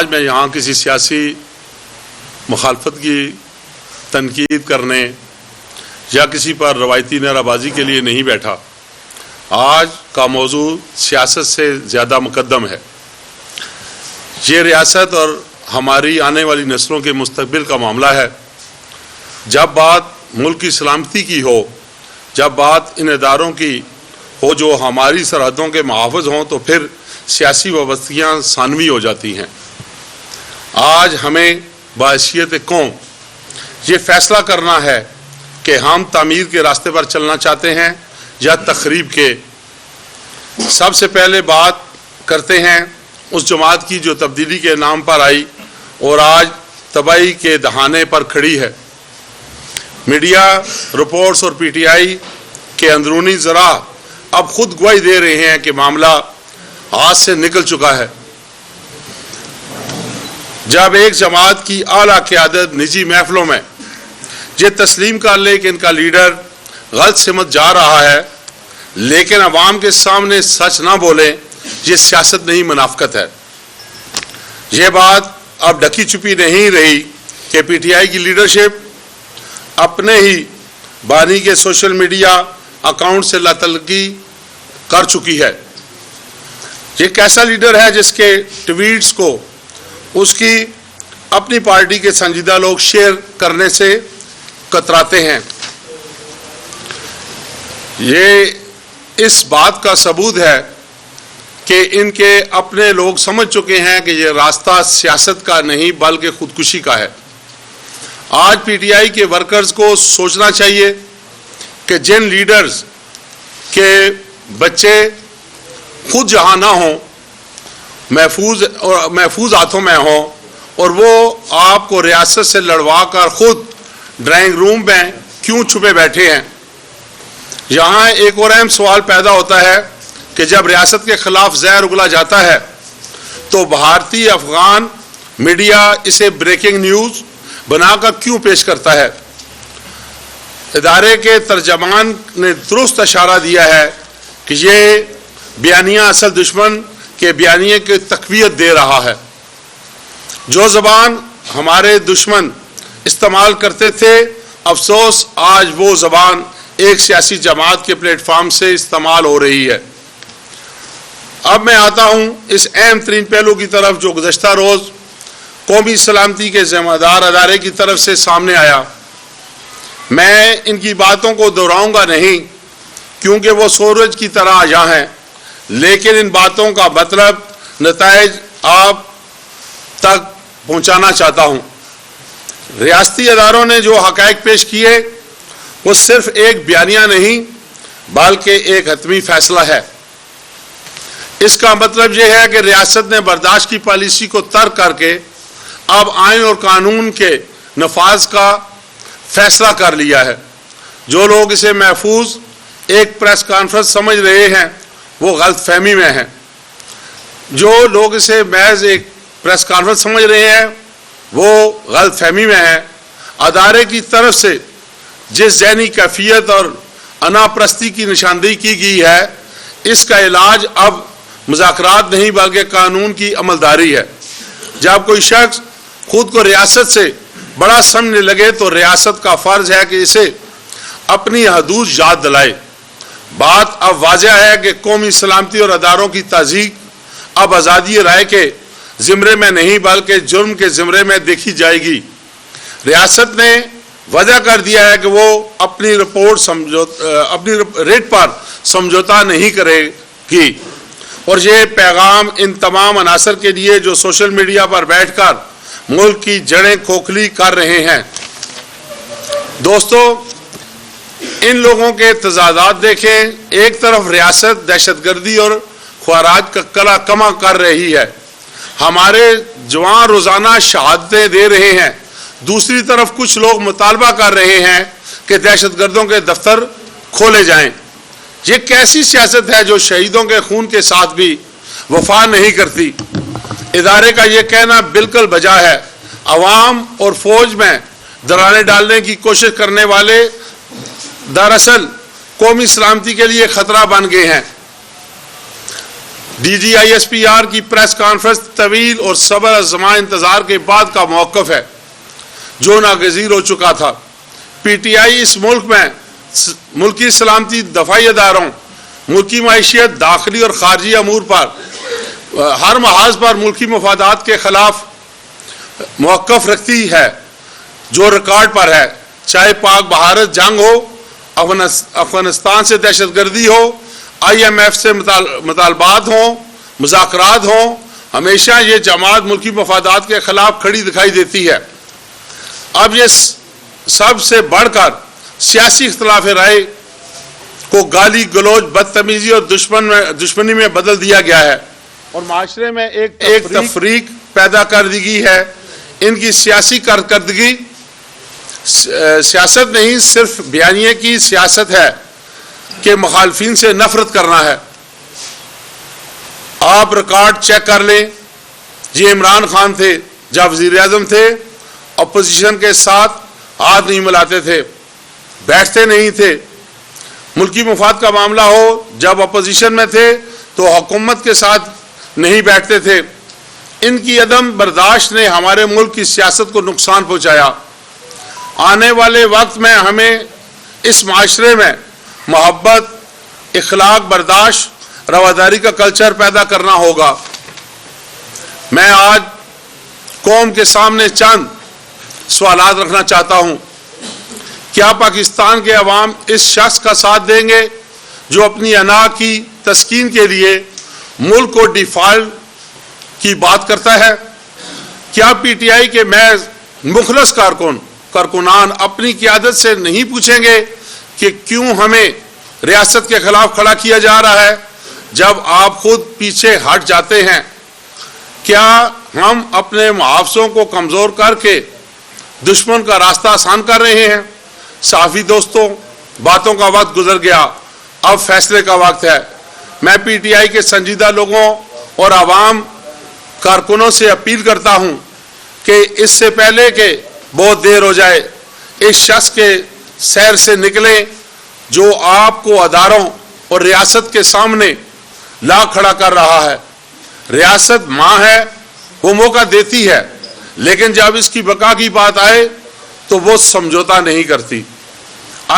آج میں یہاں کسی سیاسی مخالفت کی تنقید کرنے یا کسی پر روایتی نعرہ بازی کے لیے نہیں بیٹھا. آج کا موضوع سیاست سے زیادہ مقدم ہے. یہ ریاست اور ہماری آنے والی نسلوں کے مستقبل کا معاملہ ہے. جب بات ملک کی سلامتی کی ہو، جب بات ان اداروں کی ہو جو ہماری سرحدوں کے محافظ ہوں، تو پھر سیاسی وابستگیاں ثانوی ہو جاتی ہیں. آج ہمیں بحیثیت قوم یہ فیصلہ کرنا ہے کہ ہم تعمیر کے راستے پر چلنا چاہتے ہیں یا تخریب کے. سب سے پہلے بات کرتے ہیں اس جماعت کی جو تبدیلی کے نام پر آئی اور آج تباہی کے دہانے پر کھڑی ہے. میڈیا رپورٹس اور پی ٹی آئی کے اندرونی ذرائع اب خود گواہی دے رہے ہیں کہ معاملہ ہاتھ سے نکل چکا ہے. جب ایک جماعت کی اعلیٰ قیادت نجی محفلوں میں یہ تسلیم کر لے کہ ان کا لیڈر غلط سمت جا رہا ہے لیکن عوام کے سامنے سچ نہ بولے، یہ سیاست نہیں منافقت ہے. یہ بات اب ڈھکی چھپی نہیں رہی کہ پی ٹی آئی کی لیڈرشپ اپنے ہی بانی کے سوشل میڈیا اکاؤنٹ سے لاتعلقی کر چکی ہے. یہ کیسا لیڈر ہے جس کے ٹویٹس کو اس کی اپنی پارٹی کے سنجیدہ لوگ شیئر کرنے سے کتراتے ہیں. یہ اس بات کا ثبوت ہے کہ ان کے اپنے لوگ سمجھ چکے ہیں کہ یہ راستہ سیاست کا نہیں بلکہ خودکشی کا ہے. آج پی ٹی آئی کے ورکرز کو سوچنا چاہیے کہ جن لیڈرز کے بچے خود جہاں نہ ہوں، محفوظ ہاتھوں میں ہوں، اور وہ آپ کو ریاست سے لڑوا کر خود ڈرائنگ روم میں کیوں چھپے بیٹھے ہیں. یہاں ایک اور اہم سوال پیدا ہوتا ہے کہ جب ریاست کے خلاف زہر اگلا جاتا ہے تو بھارتی افغان میڈیا اسے بریکنگ نیوز بنا کر کیوں پیش کرتا ہے. ادارے کے ترجمان نے درست اشارہ دیا ہے کہ یہ بیانیہ اصل دشمن کے بیانیے کی تقویت دے رہا ہے. جو زبان ہمارے دشمن استعمال کرتے تھے، افسوس آج وہ زبان ایک سیاسی جماعت کے پلیٹ فارم سے استعمال ہو رہی ہے. اب میں آتا ہوں اس اہم ترین پہلو کی طرف جو گزشتہ روز قومی سلامتی کے ذمہ دار ادارے کی طرف سے سامنے آیا. میں ان کی باتوں کو دہراؤں گا نہیں کیونکہ وہ سورج کی طرح آجاں ہیں، لیکن ان باتوں کا مطلب نتائج آپ تک پہنچانا چاہتا ہوں. ریاستی اداروں نے جو حقائق پیش کیے وہ صرف ایک بیانیہ نہیں بلکہ ایک حتمی فیصلہ ہے. اس کا مطلب یہ ہے کہ ریاست نے برداشت کی پالیسی کو ترک کر کے اب آئین اور قانون کے نفاذ کا فیصلہ کر لیا ہے. جو لوگ اسے محفوظ ایک پریس کانفرنس سمجھ رہے ہیں وہ غلط فہمی میں ہیں. جو لوگ اسے محض ایک پریس کانفرنس سمجھ رہے ہیں وہ غلط فہمی میں ہیں. ادارے کی طرف سے جس ذہنی کیفیت اور انا پرستی کی نشاندہی کی گئی ہے، اس کا علاج اب مذاکرات نہیں بلکہ قانون کی عملداری ہے. جب کوئی شخص خود کو ریاست سے بڑا سمجھنے لگے تو ریاست کا فرض ہے کہ اسے اپنی حدود یاد دلائے. بات اب واضح ہے کہ قومی سلامتی اور اداروں کی تحقیق اب آزادی رائے کے زمرے میں نہیں بلکہ جرم کے زمرے میں دیکھی جائے گی. ریاست نے وعدہ کر دیا ہے کہ وہ اپنی ریٹ پر سمجھوتا نہیں کرے گی، اور یہ پیغام ان تمام عناصر کے لیے جو سوشل میڈیا پر بیٹھ کر ملک کی جڑیں کھوکھلی کر رہے ہیں. دوستو، ان لوگوں کے تضادات دیکھیں. ایک طرف ریاست دہشت گردی اور خواراج کا کلا کما کر رہی ہے، ہمارے جوان روزانہ شہادتیں دے رہے ہیں. دوسری طرف کچھ لوگ مطالبہ کر رہے ہیں کہ دہشت گردوں کے دفتر کھولے جائیں. یہ کیسی سیاست ہے جو شہیدوں کے خون کے ساتھ بھی وفا نہیں کرتی. ادارے کا یہ کہنا بالکل بجا ہے. عوام اور فوج میں دراڑیں ڈالنے کی کوشش کرنے والے دراصل قومی سلامتی کے لیے خطرہ بن گئے ہیں. DGISPR کی پریس کانفرنس طویل اور صبر آزما انتظار کے بعد کا موقف ہے جو ناگزیر ہو چکا تھا۔ PTI اس ملک میں ملکی سلامتی دفاعی اداروں، ملکی معیشت، داخلی اور خارجی امور پر ہر محاذ پر ملکی مفادات کے خلاف موقف رکھتی ہے جو ریکارڈ پر ہے، چاہے پاک بھارت جنگ ہو، افغانستان سے دہشت گردی ہو، IMF سے مطالبات ہوں، مذاکرات ہوں، ہمیشہ یہ جماعت ملکی مفادات کے خلاف کھڑی دکھائی دیتی ہے۔ اب یہ سب سے بڑھ کر سیاسی اختلاف رائے کو گالی گلوچ، بدتمیزی اور دشمنی میں بدل دیا گیا ہے اور معاشرے میں ایک تفریق پیدا کر دی گئی ہے۔ ان کی سیاسی کارکردگی سیاست نہیں، صرف بیانیے کی سیاست ہے کہ مخالفین سے نفرت کرنا ہے۔ آپ ریکارڈ چیک کر لیں، یہ عمران خان تھے جب وزیر اعظم تھے، اپوزیشن کے ساتھ ہاتھ نہیں ملاتے تھے، بیٹھتے نہیں تھے۔ ملکی مفاد کا معاملہ ہو، جب اپوزیشن میں تھے تو حکومت کے ساتھ نہیں بیٹھتے تھے۔ ان کی عدم برداشت نے ہمارے ملک کی سیاست کو نقصان پہنچایا۔ آنے والے وقت میں ہمیں اس معاشرے میں محبت، اخلاق، برداشت، رواداری کا کلچر پیدا کرنا ہوگا۔ میں آج قوم کے سامنے چند سوالات رکھنا چاہتا ہوں۔ کیا پاکستان کے عوام اس شخص کا ساتھ دیں گے جو اپنی انا کی تسکین کے لیے ملک کو ڈیفالٹ کی بات کرتا ہے؟ کیا PTI کے محض مخلص کارکنان اپنی قیادت سے نہیں پوچھیں گے کہ کیوں ہمیں ریاست کے خلاف کھڑا کیا جا رہا ہے جب آپ خود پیچھے ہٹ جاتے ہیں؟ کیا ہم اپنے محافظوں کو کمزور کر کے دشمن کا راستہ آسان کر رہے ہیں؟ صحافی دوستوں، باتوں کا وقت گزر گیا، اب فیصلے کا وقت ہے۔ میں PTI کے سنجیدہ لوگوں اور عوام کارکنوں سے اپیل کرتا ہوں کہ اس سے پہلے کہ بہت دیر ہو جائے، اس شخص کے سیر سے نکلیں جو آپ کو اداروں اور ریاست کے سامنے لا کھڑا کر رہا ہے۔ ریاست ماں ہے، وہ موقع دیتی ہے، لیکن جب اس کی بقا کی بات آئے تو وہ سمجھوتا نہیں کرتی۔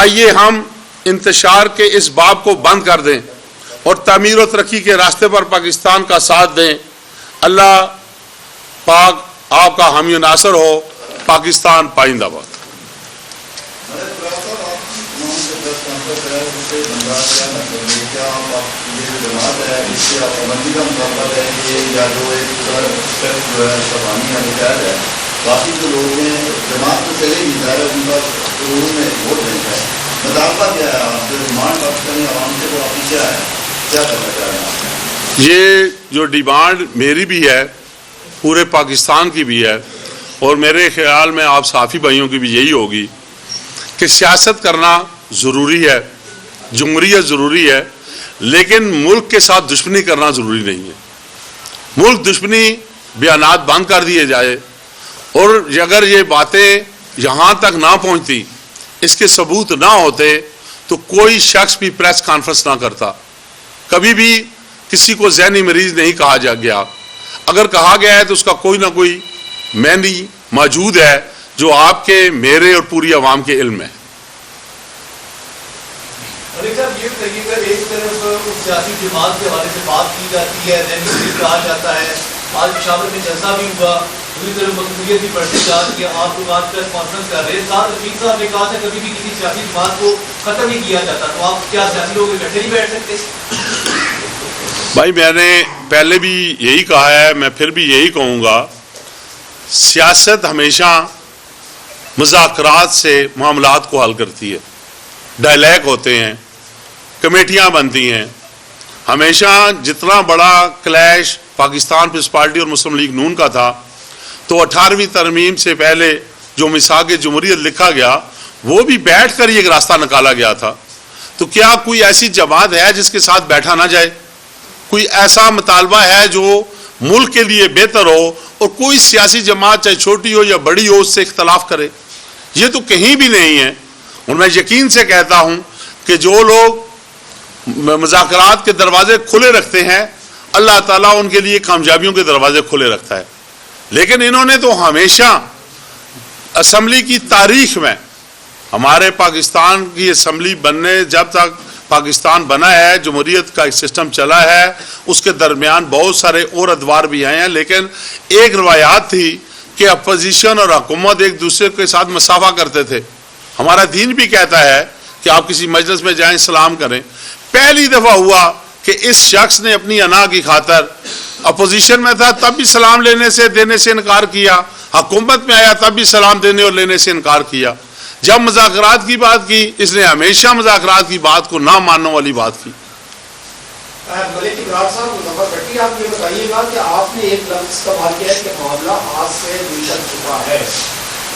آئیے ہم انتشار کے اس باب کو بند کر دیں اور تعمیر و ترقی کے راستے پر پاکستان کا ساتھ دیں۔ اللہ پاک آپ کا حامی و ناصر ہو۔ پاکستان پائندہ باد۔ باقی جو لوگ ہیں جماعت تو چلے گی، ظاہر ان کا ضرور میں ووٹ نہیں ہے، مطالبہ کیا ہے آپ جو ڈیمانڈ پاکستانی عوام سے وہ آپ کی کیا ہے، کیا کرنا چاہ رہے ہیں؟ یہ جو ڈیمانڈ میری بھی ہے، پورے پاکستان کی بھی ہے، اور میرے خیال میں آپ صحافی بھائیوں کی بھی یہی ہوگی کہ سیاست کرنا ضروری ہے، جمہوریت ضروری ہے، لیکن ملک کے ساتھ دشمنی کرنا ضروری نہیں ہے۔ ملک دشمنی بیانات بند کر دیے جائے، اور اگر یہ باتیں یہاں تک نہ پہنچتی، اس کے ثبوت نہ ہوتے، تو کوئی شخص بھی پریس کانفرنس نہ کرتا۔ کبھی بھی کسی کو ذہنی مریض نہیں کہا گیا۔ اگر کہا گیا ہے تو اس کا کوئی نہ کوئی معنی موجود ہے جو آپ کے، میرے اور پوری عوام کے علم ہے۔ یہ بتائیے کہ ایک طرف سیاسی جماعت کے حوالے سے بات کی جاتی ہے، کہا جاتا ہے، آج پشاور میں جلسہ بھی ہوا، دوسری طرف مقبولیت بھی بڑھتی جا رہی ہے، آپ لوگ آج پریس کانفرنس کر رہے ہیں، ساتھ رفیق صاحب نے کہا تھا کبھی بھی کسی سیاسی جماعت کو ختم نہیں کیا جاتا، تو آپ کیا سیاسی لوگ اکٹھے نہیں بیٹھ سکتے؟ بھائی میں نے پہلے بھی یہی کہا ہے، میں پھر بھی یہی کہوں گا، سیاست ہمیشہ مذاکرات سے معاملات کو حل کرتی ہے، ڈائلیگ ہوتے ہیں، کمیٹیاں بنتی ہیں۔ ہمیشہ جتنا بڑا کلیش پاکستان پیپلز پارٹی اور مسلم لیگ نون کا تھا، تو 18ویں ترمیم سے پہلے جو میثاق جمہوریت لکھا گیا، وہ بھی بیٹھ کر ایک راستہ نکالا گیا تھا۔ تو کیا کوئی ایسی جماعت ہے جس کے ساتھ بیٹھا نہ جائے؟ کوئی ایسا مطالبہ ہے جو ملک کے لیے بہتر ہو، اور کوئی سیاسی جماعت چاہے چھوٹی ہو یا بڑی ہو اس سے اختلاف کرے؟ یہ تو کہیں بھی نہیں ہے۔ اور میں یقین سے کہتا ہوں کہ جو لوگ مذاکرات کے دروازے کھلے رکھتے ہیں، اللہ تعالیٰ ان کے لیے کامیابیوں کے دروازے کھلے رکھتا ہے. لیکن انہوں نے تو ہمیشہ اسمبلی کی تاریخ میں, ہمارے پاکستان کی اسمبلی بننے, جب تک پاکستان بنا ہے, جمہوریت کا ایک سسٹم چلا ہے, اس کے درمیان بہت سارے اور ادوار بھی آئے ہیں, لیکن ایک روایات تھی کہ اپوزیشن اور حکومت ایک دوسرے کے ساتھ مسافہ کرتے تھے. ہمارا دین بھی کہتا ہے کہ آپ کسی مجلس میں جائیں سلام کریں. پہلی دفعہ ہوا کہ اس شخص نے اپنی انا کی خاطر اپوزیشن میں تھا تب بھی سلام لینے سے دینے سے انکار کیا, حکومت میں آیا تب بھی سلام دینے اور لینے سے انکار کیا. جب مذاکرات کی بات کی, اس نے ہمیشہ مذاکرات کی بات کو نہ ماننے والی بات کی. ملک ابرار صاحب, مظفر بھٹی, آپ یہ بتائیے گا کہ آپ نے ایک لفظ استعمال کیا ہے کہ معاملہ ہاتھ سے نکل چکا ہے.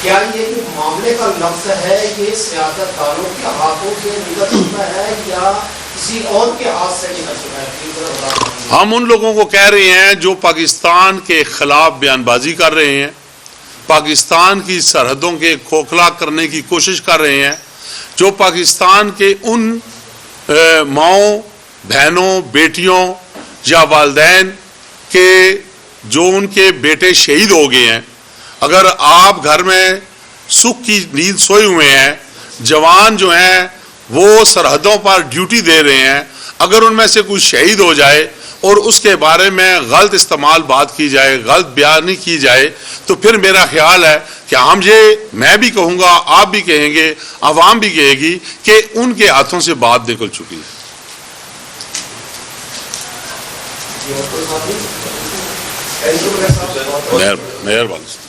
کیا یہ جو معاملے کا لفظ ہے یہ سیاست دانوں کے ہاتھوں سے نکل چکا ہے یا کسی اور کے ہاتھ سے نکل چکا ہے؟ ہم ان لوگوں کو کہہ رہے ہیں جو پاکستان کے خلاف بیان بازی کر رہے ہیں, پاکستان کی سرحدوں کے کھوکھلا کرنے کی کوشش کر رہے ہیں, جو پاکستان کے ان ماؤں, بہنوں, بیٹیوں یا والدین کے جو ان کے بیٹے شہید ہو گئے ہیں. اگر آپ گھر میں سکھ کی نیند سوئے ہوئے ہیں, جوان جو ہیں وہ سرحدوں پر ڈیوٹی دے رہے ہیں, اگر ان میں سے کوئی شہید ہو جائے اور اس کے بارے میں غلط استعمال بات کی جائے, غلط بیانی کی جائے, تو پھر میرا خیال ہے کہ ہم میں بھی کہوں گا, آپ بھی کہیں گے, عوام بھی کہے گی کہ ان کے ہاتھوں سے بات نکل چکی ہے. مہربانی.